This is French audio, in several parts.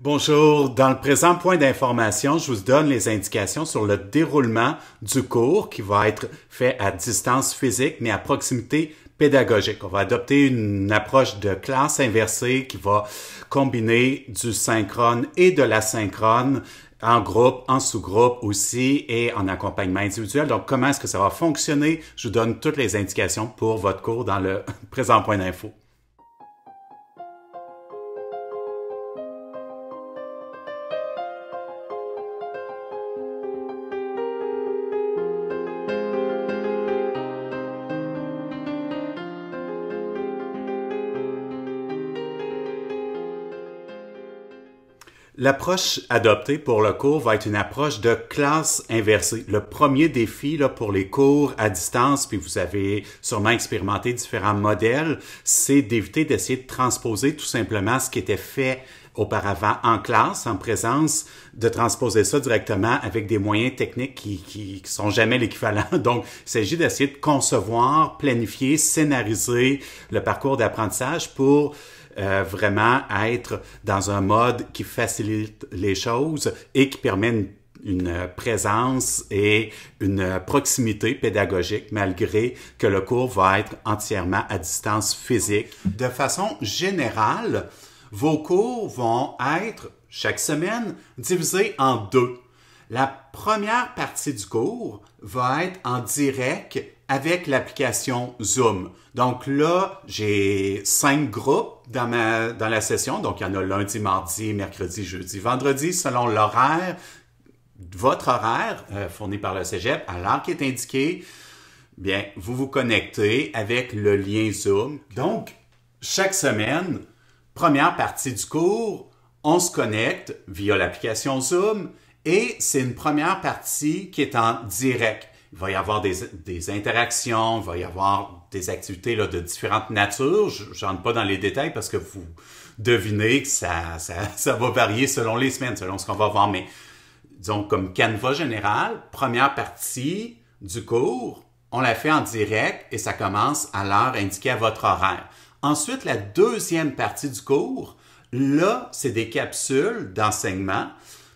Bonjour, dans le présent point d'information, je vous donne les indications sur le déroulement du cours qui va être fait à distance physique, mais à proximité pédagogique. On va adopter une approche de classe inversée qui va combiner du synchrone et de l'asynchrone en groupe, en sous-groupe aussi et en accompagnement individuel. Donc, comment est-ce que ça va fonctionner? Je vous donne toutes les indications pour votre cours dans le présent point d'info. L'approche adoptée pour le cours va être une approche de classe inversée. Le premier défi là, pour les cours à distance, puis vous avez sûrement expérimenté différents modèles, c'est d'éviter d'essayer de transposer tout simplement ce qui était fait auparavant en classe, en présence, de transposer ça directement avec des moyens techniques qui sont jamais l'équivalent. Donc, il s'agit d'essayer de concevoir, planifier, scénariser le parcours d'apprentissage pour vraiment être dans un mode qui facilite les choses et qui permet une présence et une proximité pédagogique malgré que le cours va être entièrement à distance physique. De façon générale, vos cours vont être, chaque semaine, divisés en deux. La première partie du cours va être en direct avec l'application Zoom. Donc là, j'ai 5 groupes dans la session. Donc, il y en a lundi, mardi, mercredi, jeudi, vendredi, selon l'horaire, votre horaire fourni par le Cégep, à l'heure qui est indiqué. Bien, vous vous connectez avec le lien Zoom. Donc, chaque semaine, première partie du cours, on se connecte via l'application Zoom et c'est une première partie qui est en direct. Il va y avoir des interactions, il va y avoir des activités là, de différentes natures. Je n'entre pas dans les détails parce que vous devinez que ça va varier selon les semaines, selon ce qu'on va voir. Mais disons comme canevas général, première partie du cours, on la fait en direct et ça commence à l'heure indiquée à votre horaire. Ensuite, la deuxième partie du cours, là, c'est des capsules d'enseignement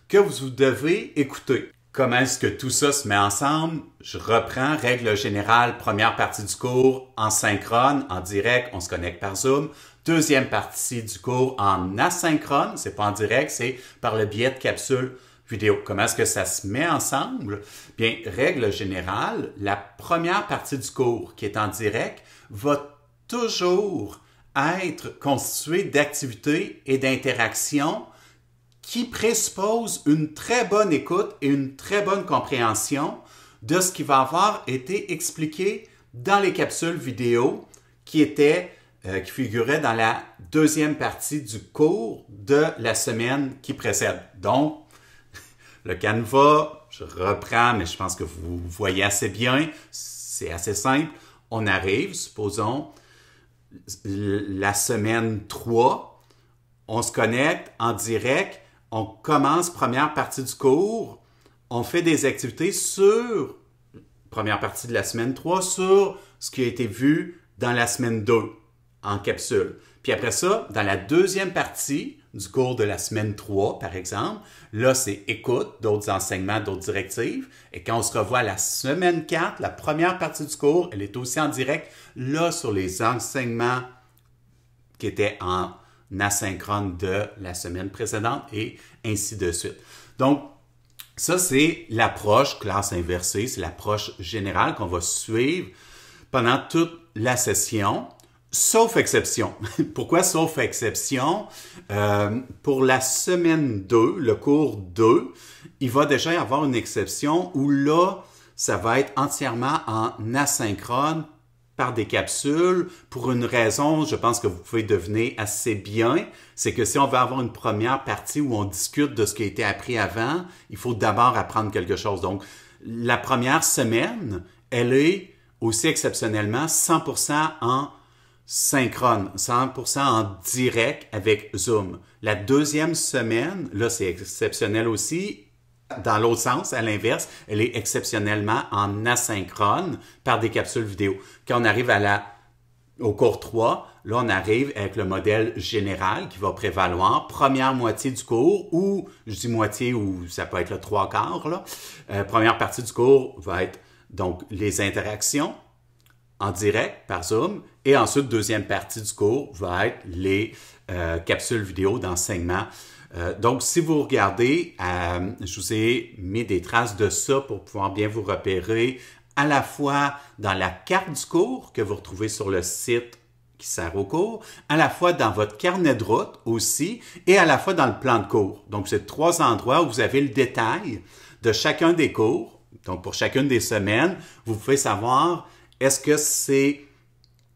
que vous devez écouter. Comment est-ce que tout ça se met ensemble? Je reprends, règle générale, première partie du cours en synchrone, en direct, on se connecte par Zoom. Deuxième partie du cours en asynchrone, c'est pas en direct, c'est par le biais de capsules vidéo. Comment est-ce que ça se met ensemble? Bien, règle générale, la première partie du cours qui est en direct va toujours être constituée d'activités et d'interactions qui présuppose une très bonne écoute et une très bonne compréhension de ce qui va avoir été expliqué dans les capsules vidéo qui figuraient dans la deuxième partie du cours de la semaine qui précède. Donc, le canevas, je reprends, mais je pense que vous voyez assez bien, c'est assez simple. On arrive, supposons, la semaine 3, on se connecte en direct. On commence première partie du cours, on fait des activités sur, première partie de la semaine 3, sur ce qui a été vu dans la semaine 2 en capsule. Puis après ça, dans la deuxième partie du cours de la semaine 3, par exemple, là, c'est écoute, d'autres enseignements, d'autres directives. Et quand on se revoit à la semaine 4, la première partie du cours, elle est aussi en direct, là, sur les enseignements qui étaient en asynchrone de la semaine précédente et ainsi de suite. Donc, ça, c'est l'approche classe inversée, c'est l'approche générale qu'on va suivre pendant toute la session, sauf exception. Pourquoi sauf exception? Pour la semaine 2, le cours 2, il va déjà y avoir une exception où là, ça va être entièrement en asynchrone par des capsules, pour une raison, je pense que vous pouvez deviner assez bien, c'est que si on veut avoir une première partie où on discute de ce qui a été appris avant, il faut d'abord apprendre quelque chose. Donc, la première semaine, elle est aussi exceptionnellement 100% en synchrone, 100% en direct avec Zoom. La deuxième semaine, là, c'est exceptionnel aussi. Dans l'autre sens, à l'inverse, elle est exceptionnellement en asynchrone par des capsules vidéo. Quand on arrive au cours 3, là, on arrive avec le modèle général qui va prévaloir. Première moitié du cours, ou je dis moitié, ou ça peut être le trois quarts, là. Première partie du cours va être donc les interactions en direct par Zoom. Et ensuite, deuxième partie du cours va être les capsules vidéo d'enseignement. Donc, si vous regardez, je vous ai mis des traces de ça pour pouvoir bien vous repérer à la fois dans la carte du cours que vous retrouvez sur le site qui sert au cours, à la fois dans votre carnet de route aussi, et à la fois dans le plan de cours. Donc, c'est trois endroits où vous avez le détail de chacun des cours. Donc, pour chacune des semaines, vous pouvez savoir est-ce que c'est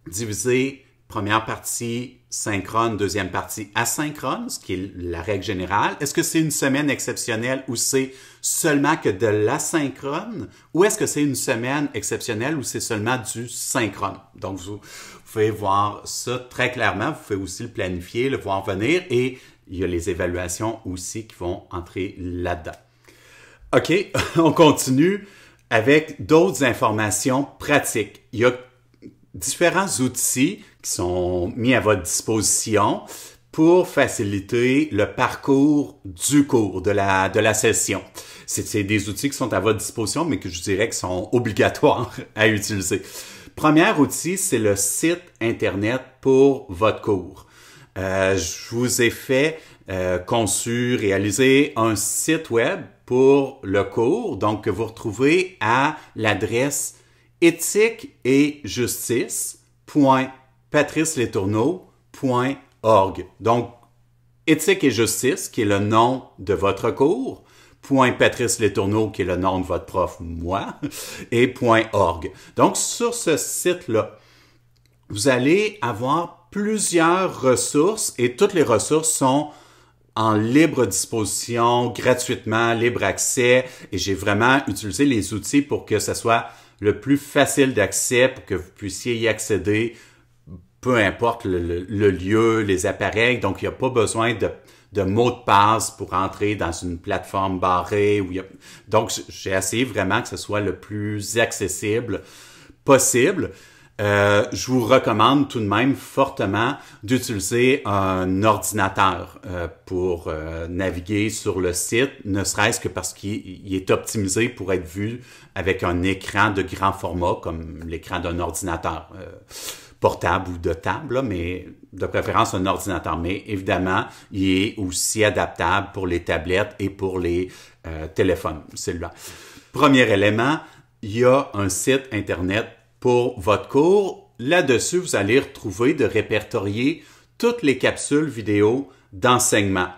divisé première partie synchrone, deuxième partie asynchrone, ce qui est la règle générale. Est-ce que c'est une semaine exceptionnelle où c'est seulement que de l'asynchrone, ou est-ce que c'est une semaine exceptionnelle où c'est seulement du synchrone? Donc, vous pouvez voir ça très clairement. Vous pouvez aussi le planifier, le voir venir, et il y a les évaluations aussi qui vont entrer là-dedans. OK, on continue avec d'autres informations pratiques. Il y a différents outils qui sont mis à votre disposition pour faciliter le parcours du cours, de la session. C'est des outils qui sont à votre disposition, mais que je dirais qui sont obligatoires à utiliser. Premier outil, c'est le site Internet pour votre cours. Je vous ai fait réaliser un site web pour le cours, donc que vous retrouvez à l'adresse éthique et justice.patriceletourneau.org. Donc, éthique et justice, qui est le nom de votre cours, .Patrice Letourneau, qui est le nom de votre prof, moi, et .org. Donc, sur ce site-là, vous allez avoir plusieurs ressources, et toutes les ressources sont en libre disposition, gratuitement, libre accès, et j'ai vraiment utilisé les outils pour que ce soit le plus facile d'accès, pour que vous puissiez y accéder, peu importe le lieu, les appareils. Donc, il n'y a pas besoin de mot de passe pour entrer dans une plateforme barrée. Donc, j'ai essayé vraiment que ce soit le plus accessible possible. Je vous recommande tout de même fortement d'utiliser un ordinateur pour naviguer sur le site, ne serait-ce que parce qu'il est optimisé pour être vu avec un écran de grand format, comme l'écran d'un ordinateur portable ou de table, mais de préférence un ordinateur. Mais évidemment, il est aussi adaptable pour les tablettes et pour les téléphones cellulaires. Premier élément, il y a un site Internet pour votre cours. Là-dessus, vous allez retrouver de répertorier toutes les capsules vidéo d'enseignement.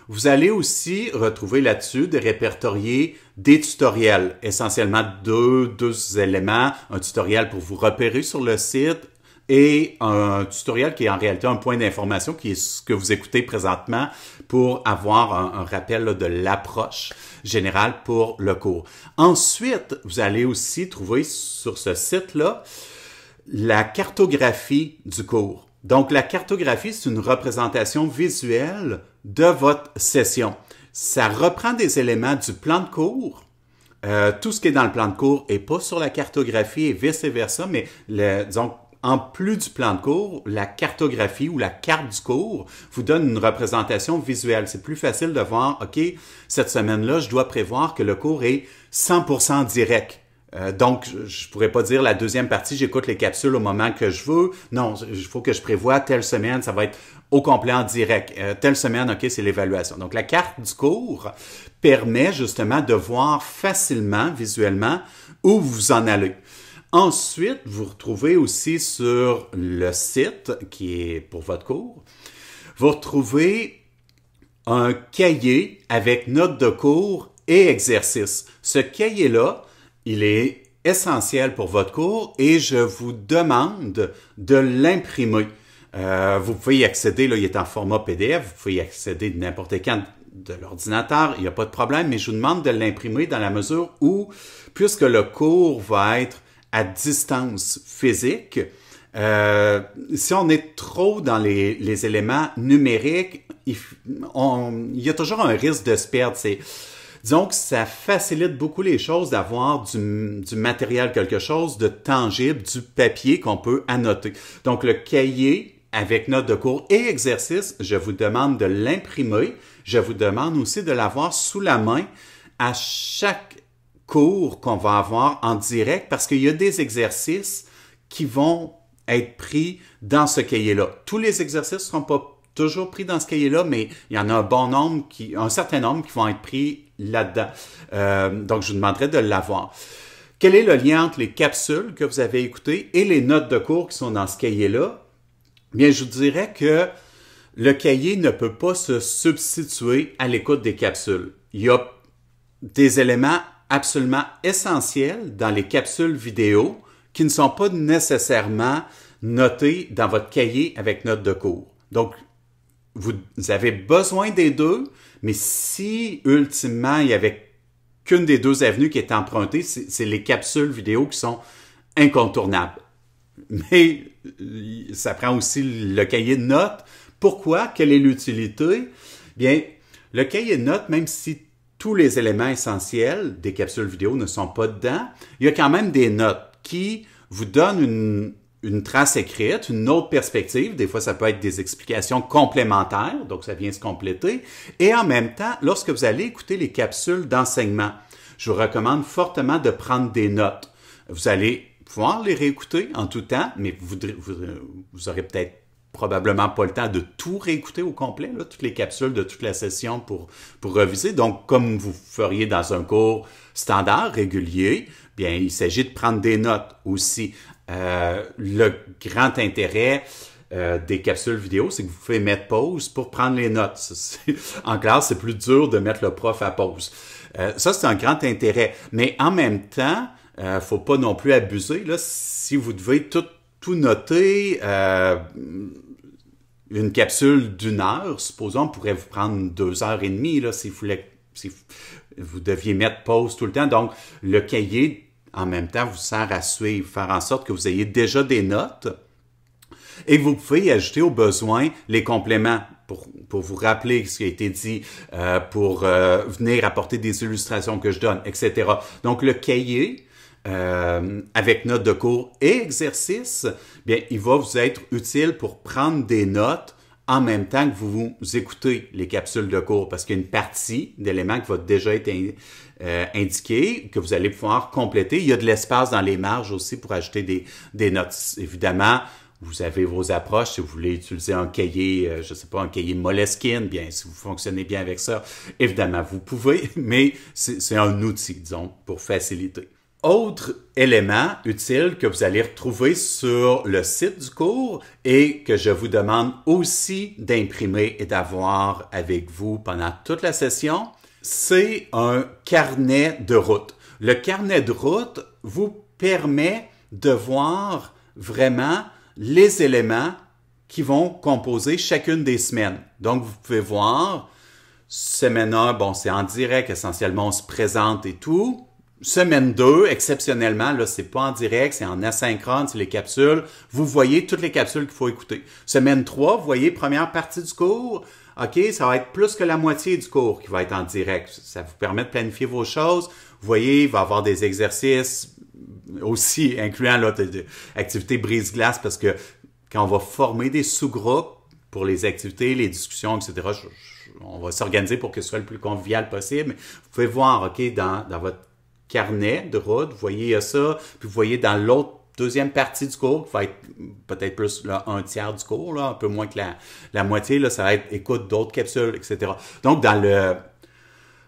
Vous allez aussi retrouver là-dessus de répertorier des tutoriels, essentiellement deux éléments, un tutoriel pour vous repérer sur le site et un tutoriel qui est en réalité un point d'information qui est ce que vous écoutez présentement pour avoir un rappel là, de l'approche générale pour le cours. Ensuite, vous allez aussi trouver sur ce site-là la cartographie du cours. Donc, la cartographie, c'est une représentation visuelle de votre session. Ça reprend des éléments du plan de cours. Tout ce qui est dans le plan de cours n'est pas sur la cartographie et vice-versa, mais disons, en plus du plan de cours, la cartographie ou la carte du cours vous donne une représentation visuelle. C'est plus facile de voir, OK, cette semaine-là, je dois prévoir que le cours est 100% direct. Donc, je pourrais pas dire la deuxième partie, j'écoute les capsules au moment que je veux. Non, il faut que je prévoie telle semaine, ça va être au complet en direct. Telle semaine, OK, c'est l'évaluation. Donc, la carte du cours permet justement de voir facilement, visuellement, où vous en allez. Ensuite, vous retrouvez aussi sur le site qui est pour votre cours, vous retrouvez un cahier avec notes de cours et exercices. Ce cahier-là, il est essentiel pour votre cours et je vous demande de l'imprimer. Vous pouvez y accéder, là, il est en format PDF, vous pouvez y accéder de n'importe quand de l'ordinateur, il n'y a pas de problème, mais je vous demande de l'imprimer dans la mesure où, puisque le cours va être à distance physique, si on est trop dans les éléments numériques, il y a toujours un risque de se perdre. Disons que ça facilite beaucoup les choses d'avoir du matériel, quelque chose de tangible, du papier qu'on peut annoter. Donc, le cahier avec notes de cours et exercices, je vous demande de l'imprimer. Je vous demande aussi de l'avoir sous la main à chaque cours qu'on va avoir en direct parce qu'il y a des exercices qui vont être pris dans ce cahier-là. Tous les exercices ne seront pas toujours pris dans ce cahier-là, mais il y en a un certain nombre qui vont être pris là-dedans. Donc, je vous demanderai de l'avoir. Quel est le lien entre les capsules que vous avez écoutées et les notes de cours qui sont dans ce cahier-là? Bien, je vous dirais que le cahier ne peut pas se substituer à l'écoute des capsules. Il y a des éléments absolument essentiels dans les capsules vidéo qui ne sont pas nécessairement notés dans votre cahier avec notes de cours. Donc, vous avez besoin des deux, mais si ultimement il y avait qu'une des deux avenues qui est empruntée, c'est les capsules vidéo qui sont incontournables. Mais ça prend aussi le cahier de notes. Pourquoi? Quelle est l'utilité? Bien, le cahier de notes, même si tous les éléments essentiels des capsules vidéo ne sont pas dedans, il y a quand même des notes qui vous donnent une trace écrite, une autre perspective. Des fois, ça peut être des explications complémentaires, donc ça vient se compléter. Et en même temps, lorsque vous allez écouter les capsules d'enseignement, je vous recommande fortement de prendre des notes. Vous allez pouvoir les réécouter en tout temps, mais vous aurez peut-être probablement pas le temps de tout réécouter au complet, là, toutes les capsules de toute la session pour reviser. Donc, comme vous feriez dans un cours standard, régulier, bien, il s'agit de prendre des notes aussi. Le grand intérêt des capsules vidéo, c'est que vous pouvez mettre pause pour prendre les notes. En classe, c'est plus dur de mettre le prof à pause. Ça, c'est un grand intérêt. Mais en même temps, faut pas non plus abuser. Là, si vous devez tout noter, une capsule d'1 heure, supposons, pourrait vous prendre 2 heures et demie, là, si vous deviez mettre pause tout le temps. Donc, le cahier, en même temps, vous sert à suivre, faire en sorte que vous ayez déjà des notes. Et vous pouvez ajouter au besoin les compléments pour vous rappeler ce qui a été dit, pour venir apporter des illustrations que je donne, etc. Donc, le cahier, avec notes de cours et exercices, bien, il va vous être utile pour prendre des notes en même temps que vous écoutez les capsules de cours, parce qu'il y a une partie d'éléments qui va déjà être indiquée, que vous allez pouvoir compléter. Il y a de l'espace dans les marges aussi pour ajouter des notes. Évidemment, vous avez vos approches. Si vous voulez utiliser un cahier, je ne sais pas, un cahier Moleskine, bien, si vous fonctionnez bien avec ça, évidemment, vous pouvez, mais c'est un outil, disons, pour faciliter. Autre élément utile que vous allez retrouver sur le site du cours et que je vous demande aussi d'imprimer et d'avoir avec vous pendant toute la session, c'est un carnet de route. Le carnet de route vous permet de voir vraiment les éléments qui vont composer chacune des semaines. Donc, vous pouvez voir, semaine 1, bon, c'est en direct, essentiellement, on se présente et tout. Semaine 2, exceptionnellement, là, c'est pas en direct, c'est en asynchrone, c'est les capsules. Vous voyez toutes les capsules qu'il faut écouter. Semaine 3, vous voyez première partie du cours. OK, ça va être plus que la moitié du cours qui va être en direct. Ça vous permet de planifier vos choses. Vous voyez, il va y avoir des exercices aussi, incluant activités brise-glace, parce que quand on va former des sous-groupes pour les activités, les discussions, etc., on va s'organiser pour que ce soit le plus convivial possible. Vous pouvez voir, OK, dans votre carnet de route, vous voyez, il y a ça, puis vous voyez dans l'autre deuxième partie du cours, qui va être peut-être plus là, un tiers du cours, là, un peu moins que la moitié, là, ça va être écoute d'autres capsules, etc. Donc, dans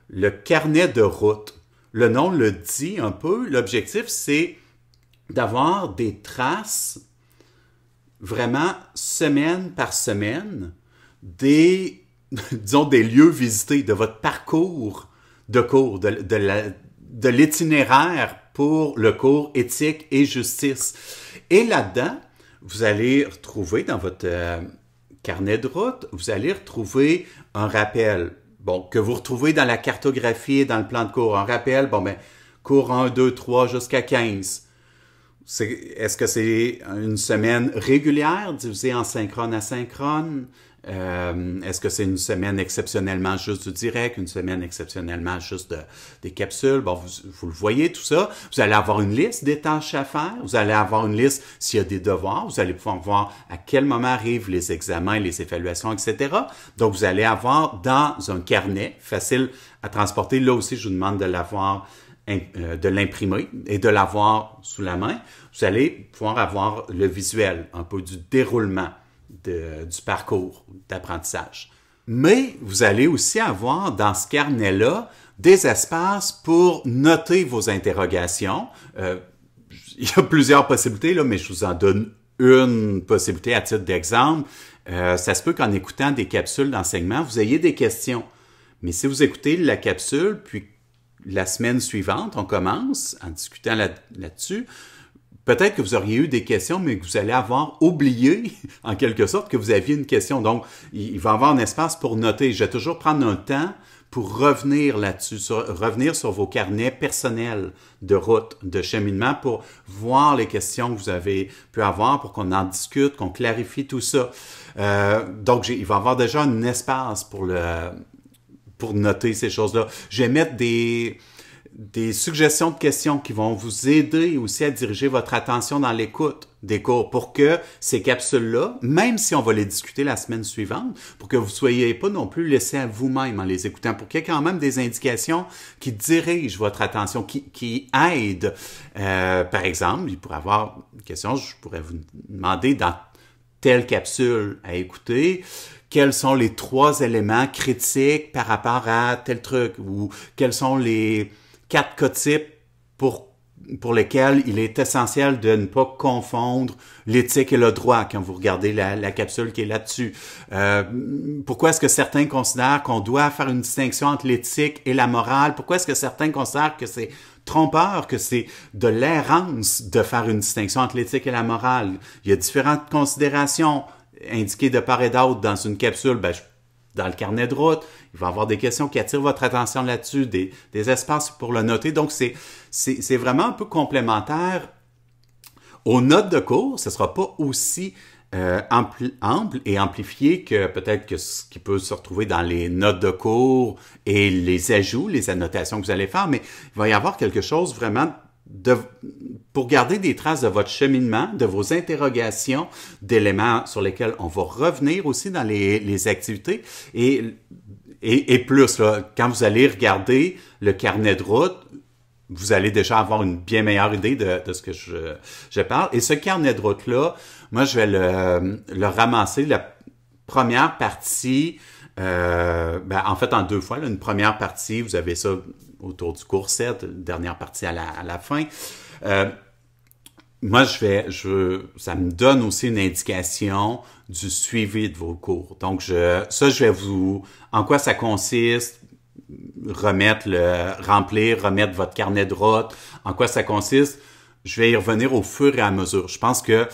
le carnet de route, le nom le dit un peu, l'objectif, c'est d'avoir des traces vraiment semaine par semaine disons, des lieux visités de votre parcours de cours, de l'itinéraire pour le cours éthique et justice. Et là-dedans, vous allez retrouver dans votre carnet de route, vous allez retrouver un rappel, bon, que vous retrouvez dans la cartographie et dans le plan de cours. Un rappel, bon, ben, cours 1, 2, 3 jusqu'à 15. Est-ce que c'est une semaine régulière, divisée en synchrone, asynchrone? Est-ce que c'est une semaine exceptionnellement juste du direct, une semaine exceptionnellement juste des capsules? Bon, vous le voyez, tout ça. Vous allez avoir une liste des tâches à faire. Vous allez avoir une liste s'il y a des devoirs. Vous allez pouvoir voir à quel moment arrivent les examens, les évaluations, etc. Donc, vous allez avoir dans un carnet facile à transporter. Là aussi, je vous demande de l'avoir, de l'imprimer et de l'avoir sous la main. Vous allez pouvoir avoir le visuel, un peu du déroulement du parcours d'apprentissage. Mais vous allez aussi avoir dans ce carnet-là des espaces pour noter vos interrogations. Il y a plusieurs possibilités, là, mais je vous en donne une possibilité à titre d'exemple. Ça se peut qu'en écoutant des capsules d'enseignement, vous ayez des questions. Mais si vous écoutez la capsule, puis la semaine suivante, on commence en discutant là-dessus, peut-être que vous auriez eu des questions, mais que vous allez avoir oublié, en quelque sorte, que vous aviez une question. Donc, il va y avoir un espace pour noter. Je vais toujours prendre un temps pour revenir là-dessus, revenir sur vos carnets personnels de route, de cheminement, pour voir les questions que vous avez pu avoir, pour qu'on en discute, qu'on clarifie tout ça. Donc, il va y avoir déjà un espace pour noter ces choses-là. Je vais mettre des suggestions de questions qui vont vous aider aussi à diriger votre attention dans l'écoute des cours pour que ces capsules-là, même si on va les discuter la semaine suivante, pour que vous ne soyez pas non plus laissés à vous-même en les écoutant, pour qu'il y ait quand même des indications qui dirigent votre attention, qui aident. Par exemple, il pourrait y avoir une question, je pourrais vous demander dans telle capsule à écouter, quels sont les 3 éléments critiques par rapport à tel truc, ou quels sont les 4 cas types pour lesquels il est essentiel de ne pas confondre l'éthique et le droit quand vous regardez la capsule qui est là-dessus. Pourquoi est-ce que certains considèrent qu'on doit faire une distinction entre l'éthique et la morale? Pourquoi est-ce que certains considèrent que c'est trompeur, que c'est de l'errance de faire une distinction entre l'éthique et la morale? Il y a différentes considérations indiquées de part et d'autre dans une capsule. Dans le carnet de route, il va y avoir des questions qui attirent votre attention là-dessus, des espaces pour le noter. Donc, c'est vraiment un peu complémentaire aux notes de cours. Ce ne sera pas aussi ample et amplifié que peut-être que ce qui peut se retrouver dans les notes de cours et les ajouts, les annotations que vous allez faire, mais il va y avoir quelque chose vraiment pour garder des traces de votre cheminement, de vos interrogations, d'éléments sur lesquels on va revenir aussi dans les activités. Et plus, là, quand vous allez regarder le carnet de route, vous allez déjà avoir une bien meilleure idée de ce que je parle. Et ce carnet de route-là, moi, je vais le ramasser. La première partie, en fait, en 2 fois. Là, une première partie, vous avez ça autour du cours 7, dernière partie à la fin. Moi, ça me donne aussi une indication du suivi de vos cours. Donc, je vais en quoi ça consiste, remettre votre carnet de route, en quoi ça consiste. Je vais y revenir au fur et à mesure. Je pense que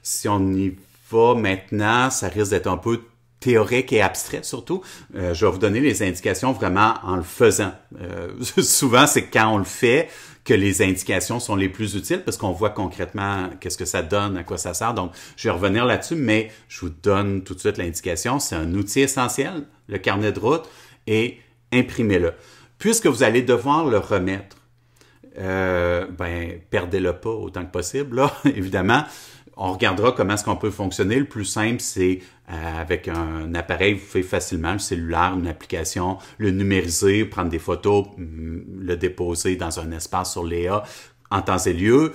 si on y va maintenant, ça risque d'être un peu théorique et abstrait surtout. Je vais vous donner les indications vraiment en le faisant. Souvent, c'est quand on le fait que les indications sont les plus utiles parce qu'on voit concrètement qu'est-ce que ça donne, à quoi ça sert. Donc, je vais revenir là-dessus, mais je vous donne tout de suite l'indication. C'est un outil essentiel, le carnet de route, et imprimez-le. Puisque vous allez devoir le remettre, perdez-le pas autant que possible, là, évidemment. On regardera comment est-ce qu'on peut fonctionner. Le plus simple, c'est avec un appareil, vous faites facilement le cellulaire, une application, le numériser, prendre des photos, le déposer dans un espace sur Léa en temps et lieu.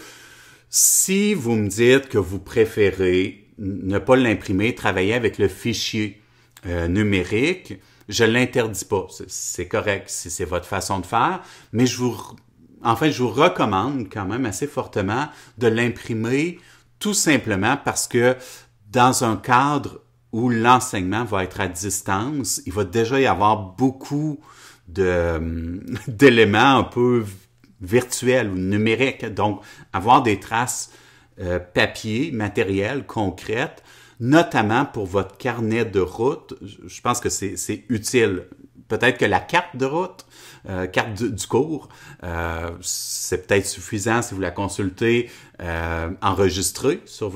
Si vous me dites que vous préférez ne pas l'imprimer, travailler avec le fichier numérique, je ne l'interdis pas. C'est correct, c'est votre façon de faire, mais je vous recommande quand même assez fortement de l'imprimer tout simplement parce que dans un cadre où l'enseignement va être à distance, il va déjà y avoir beaucoup d'éléments un peu virtuels ou numériques. Donc, avoir des traces papier, matérielles, concrètes, notamment pour votre carnet de route, je pense que c'est utile. peut-être que la carte de route, du cours, c'est peut-être suffisant si vous la consultez enregistrée sur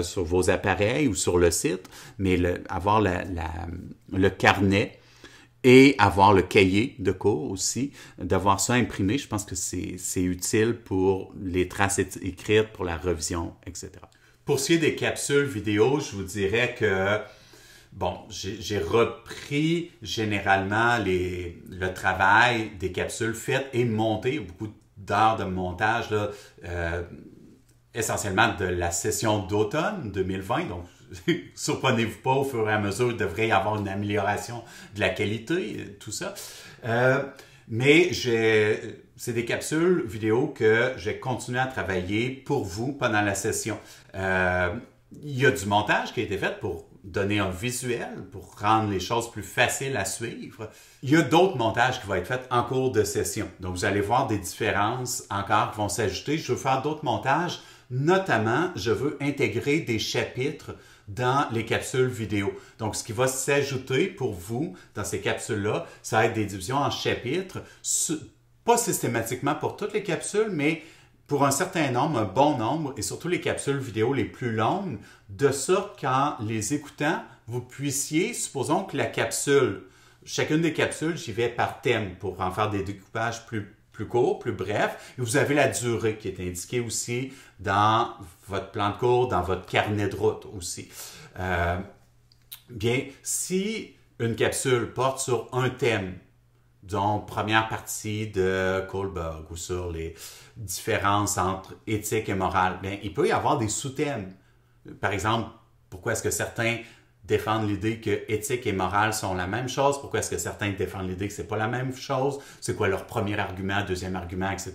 sur vos appareils ou sur le site, mais avoir le carnet et avoir le cahier de cours aussi, d'avoir ça imprimé, je pense que c'est utile pour les traces écrites, pour la revision, etc. Pour ce qui est des capsules vidéo, je vous dirais que bon, j'ai repris généralement le travail des capsules faites et montées, beaucoup d'heures de montage, là, essentiellement de la session d'automne 2020. Donc, surprenez-vous pas, au fur et à mesure, il devrait y avoir une amélioration de la qualité, tout ça. Mais c'est des capsules vidéo que j'ai continué à travailler pour vous pendant la session. Il y a du montage qui a été fait pour donner un visuel, pour rendre les choses plus faciles à suivre. Il y a d'autres montages qui vont être faits en cours de session. Donc, vous allez voir des différences encore qui vont s'ajouter. Je veux faire d'autres montages. Notamment, je veux intégrer des chapitres dans les capsules vidéo. Donc, ce qui va s'ajouter pour vous dans ces capsules-là, ça va être des divisions en chapitres, pas systématiquement pour toutes les capsules, mais pour un certain nombre, un bon nombre, et surtout les capsules vidéo les plus longues, de sorte qu'en les écoutant, vous puissiez, supposons que la capsule, chacune des capsules, j'y vais par thème pour en faire des découpages plus courts, plus brefs, et vous avez la durée qui est indiquée aussi dans votre plan de cours, dans votre carnet de route aussi. Bien, si une capsule porte sur un thème, donc première partie de Kohlberg ou sur les différences entre éthique et morale, bien, il peut y avoir des sous-thèmes. Par exemple, pourquoi est-ce que certains défendent l'idée que éthique et morale sont la même chose? Pourquoi est-ce que certains défendent l'idée que c'est pas la même chose? C'est quoi leur premier argument, deuxième argument, etc.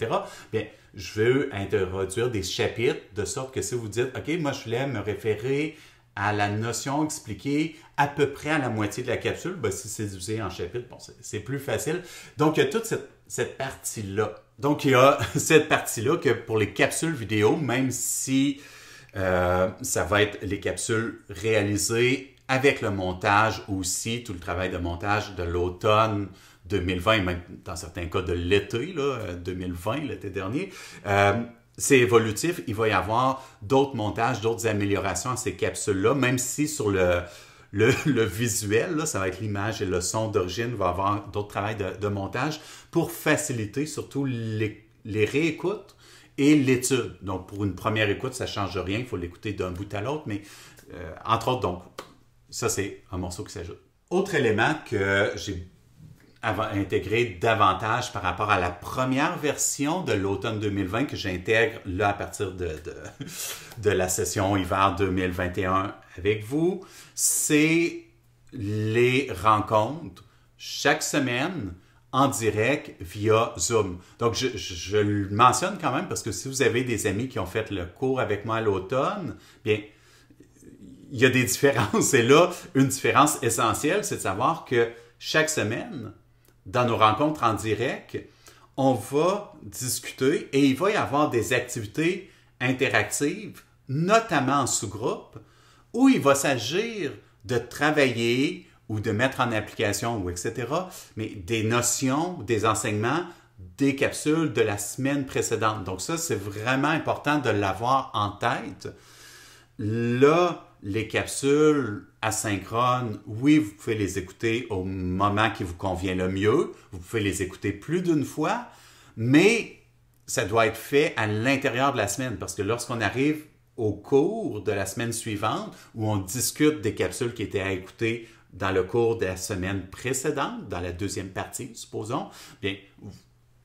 Bien, je veux introduire des chapitres de sorte que si vous dites, OK, moi je voulais me référer à la notion expliquée à peu près à la moitié de la capsule, bien, si c'est divisé en chapitres, bon, c'est plus facile. Donc, il y a toute cette partie-là. Donc, il y a cette partie-là que pour les capsules vidéo, même si ça va être les capsules réalisées avec le montage aussi, tout le travail de montage de l'automne 2020, même dans certains cas de l'été, 2020, l'été dernier, c'est évolutif. Il va y avoir d'autres montages, d'autres améliorations à ces capsules-là, même si sur le visuel, là, ça va être l'image et le son d'origine, il va y avoir d'autres travails de montage pour faciliter surtout les réécoutes et l'étude. Donc, pour une première écoute, ça ne change rien, il faut l'écouter d'un bout à l'autre, mais entre autres, donc, ça, c'est un morceau qui s'ajoute. Autre élément que j'ai intégré davantage par rapport à la première version de l'automne 2020 que j'intègre là à partir de la session hiver 2021 avec vous, c'est les rencontres chaque semaine en direct via Zoom. Donc, je le mentionne quand même parce que si vous avez des amis qui ont fait le cours avec moi à l'automne, bien, il y a des différences. Et là, une différence essentielle, c'est de savoir que chaque semaine, dans nos rencontres en direct, on va discuter et il va y avoir des activités interactives, notamment en sous-groupe, où il va s'agir de travailler ou de mettre en application, ou etc., mais des notions, des enseignements, des capsules de la semaine précédente. Donc ça, c'est vraiment important de l'avoir en tête. Là, les capsules asynchrones, oui, vous pouvez les écouter au moment qui vous convient le mieux. Vous pouvez les écouter plus d'une fois, mais ça doit être fait à l'intérieur de la semaine parce que lorsqu'on arrive au cours de la semaine suivante où on discute des capsules qui étaient à écouter dans le cours de la semaine précédente, dans la deuxième partie, supposons, bien,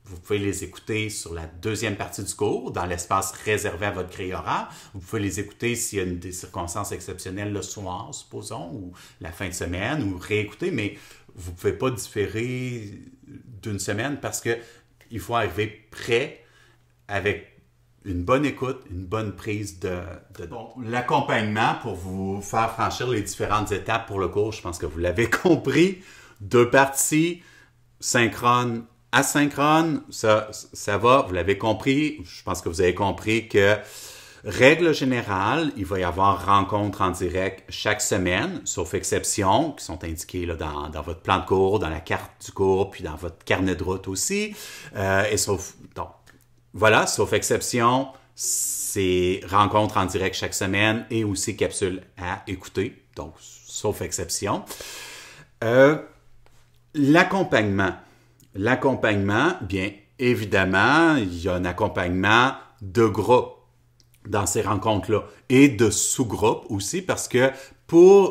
vous pouvez les écouter sur la deuxième partie du cours, dans l'espace réservé à votre grille horaire. Vous pouvez les écouter s'il y a des circonstances exceptionnelles le soir, supposons, ou la fin de semaine, ou réécouter, mais vous ne pouvez pas différer d'une semaine parce qu'il faut arriver prêt avec une bonne écoute, une bonne prise de... Bon, l'accompagnement pour vous faire franchir les différentes étapes pour le cours, je pense que vous l'avez compris. 2 parties, synchrone, asynchrone, ça va, vous l'avez compris. Je pense que vous avez compris que Règle générale, il va y avoir rencontres en direct chaque semaine, sauf exceptions qui sont indiquées là, dans votre plan de cours, dans la carte du cours, puis dans votre carnet de route aussi. Donc, voilà, sauf exception, c'est rencontres en direct chaque semaine et aussi capsules à écouter. Donc, sauf exception. L'accompagnement. L'accompagnement, bien évidemment, il y a un accompagnement de groupe dans ces rencontres-là et de sous-groupes aussi parce que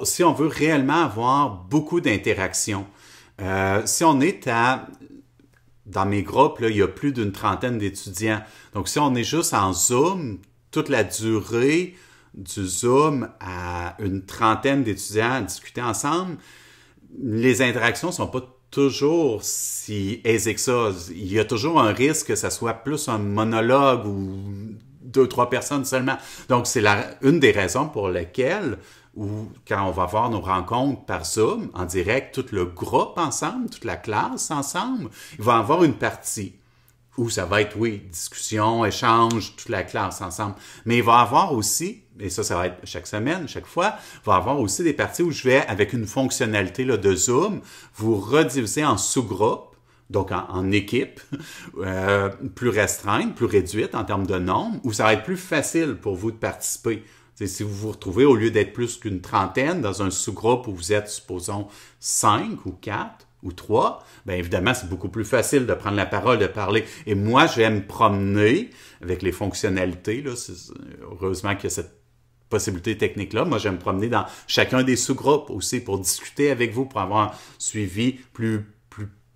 si on veut réellement avoir beaucoup d'interactions, si on est dans mes groupes, là, il y a plus d'une trentaine d'étudiants. Donc, si on est juste en Zoom, toute la durée du Zoom à une trentaine d'étudiants à discuter ensemble, les interactions ne sont pas toujours si aisées que ça. Il y a toujours un risque que ça soit plus un monologue ou 2-3 personnes seulement. Donc, c'est une des raisons pour lesquelles, quand on va voir nos rencontres par Zoom, en direct, tout le groupe ensemble, toute la classe ensemble, il va y avoir une partie où ça va être, oui, discussion, échange, toute la classe ensemble. Mais il va y avoir aussi, et ça va être chaque semaine, chaque fois, il va y avoir aussi des parties où je vais, avec une fonctionnalité là, de Zoom, vous rediviser en sous-groupes, donc en équipe, plus restreinte, plus réduite en termes de nombre, où ça va être plus facile pour vous de participer. T'sais, si vous vous retrouvez, au lieu d'être plus qu'une trentaine, dans un sous-groupe où vous êtes, supposons, 5 ou 4 ou 3, bien évidemment, c'est beaucoup plus facile de prendre la parole, de parler. Et moi, je vais me promener avec les fonctionnalités. Là, heureusement qu'il y a cette possibilité technique-là. Moi, je vais me promener dans chacun des sous-groupes aussi pour discuter avec vous, pour avoir un suivi plus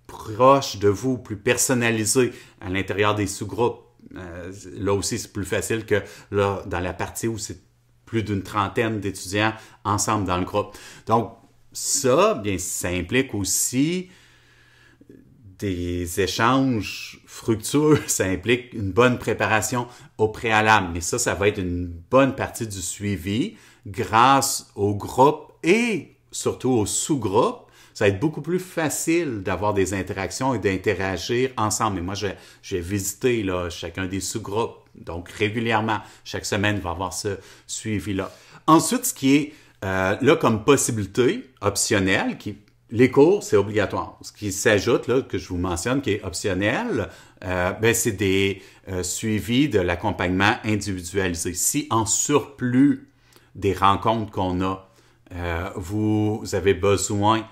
proche de vous, plus personnalisé à l'intérieur des sous-groupes. Là aussi, c'est plus facile que là, dans la partie où c'est plus d'une trentaine d'étudiants ensemble dans le groupe. Donc, ça, bien, ça implique aussi des échanges fructueux. Ça implique une bonne préparation au préalable. Mais ça va être une bonne partie du suivi grâce au groupe et surtout au sous-groupe. Ça va être beaucoup plus facile d'avoir des interactions et d'interagir ensemble. Et moi, je vais visiter là, chacun des sous-groupes. Donc, régulièrement, chaque semaine, il va y avoir ce suivi-là. Ensuite, ce qui est là comme possibilité optionnelle, les cours, c'est obligatoire. Ce qui s'ajoute, là, que je vous mentionne, qui est optionnel, c'est des suivis de l'accompagnement individualisé. Si en surplus des rencontres qu'on a, vous avez besoin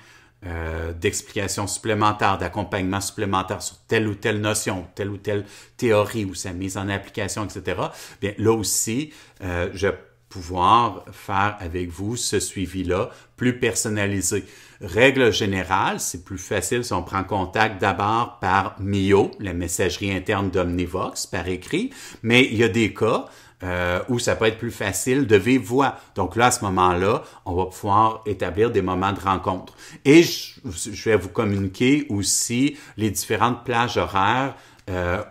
d'explications supplémentaires, d'accompagnement supplémentaire sur telle ou telle notion, telle ou telle théorie ou sa mise en application, etc., bien là aussi, je vais pouvoir faire avec vous ce suivi-là plus personnalisé. Règle générale, c'est plus facile si on prend contact d'abord par Mio, la messagerie interne d'Omnivox, par écrit, mais il y a des cas où ça peut être plus facile de vive voix. Donc là, à ce moment-là, on va pouvoir établir des moments de rencontre. Et je vais vous communiquer aussi les différentes plages horaires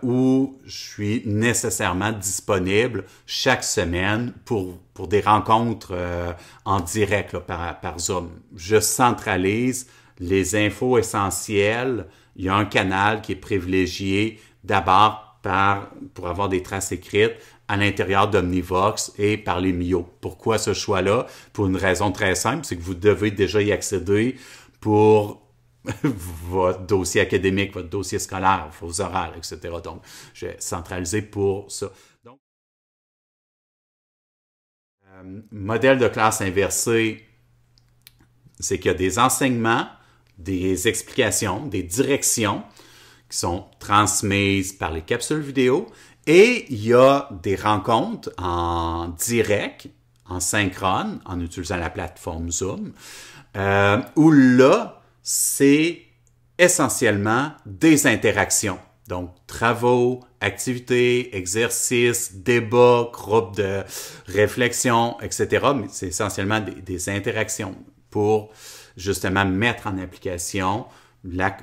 où je suis nécessairement disponible chaque semaine pour des rencontres en direct là, par Zoom. Je centralise les infos essentielles. Il y a un canal qui est privilégié d'abord pour avoir des traces écrites à l'intérieur d'Omnivox et par les Mio. Pourquoi ce choix-là? Pour une raison très simple, c'est que vous devez déjà y accéder pour votre dossier académique, votre dossier scolaire, vos orales, etc. Donc, je vais centraliser pour ça. Donc, modèle de classe inversée, c'est qu'il y a des enseignements, des explications, des directions qui sont transmises par les capsules vidéo et il y a des rencontres en direct, en synchrone, en utilisant la plateforme Zoom, où là, c'est essentiellement des interactions. Donc, travaux, activités, exercices, débats, groupes de réflexion, etc. Mais c'est essentiellement des interactions pour justement mettre en application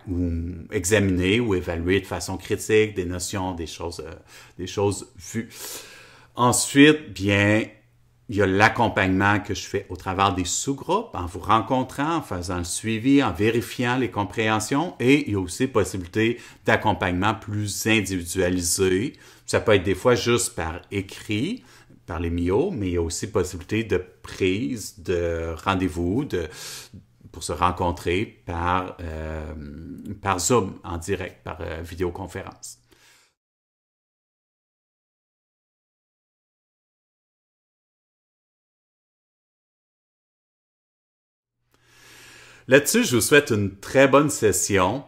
ou examiner ou évaluer de façon critique des notions, des choses vues. Ensuite, bien, il y a l'accompagnement que je fais au travers des sous-groupes, en vous rencontrant, en faisant le suivi, en vérifiant les compréhensions, et il y a aussi possibilité d'accompagnement plus individualisé. Ça peut être des fois juste par écrit, par les MIO, mais il y a aussi possibilité de prise de rendez-vous pour se rencontrer par Zoom en direct, par vidéoconférence. Là-dessus, je vous souhaite une très bonne session.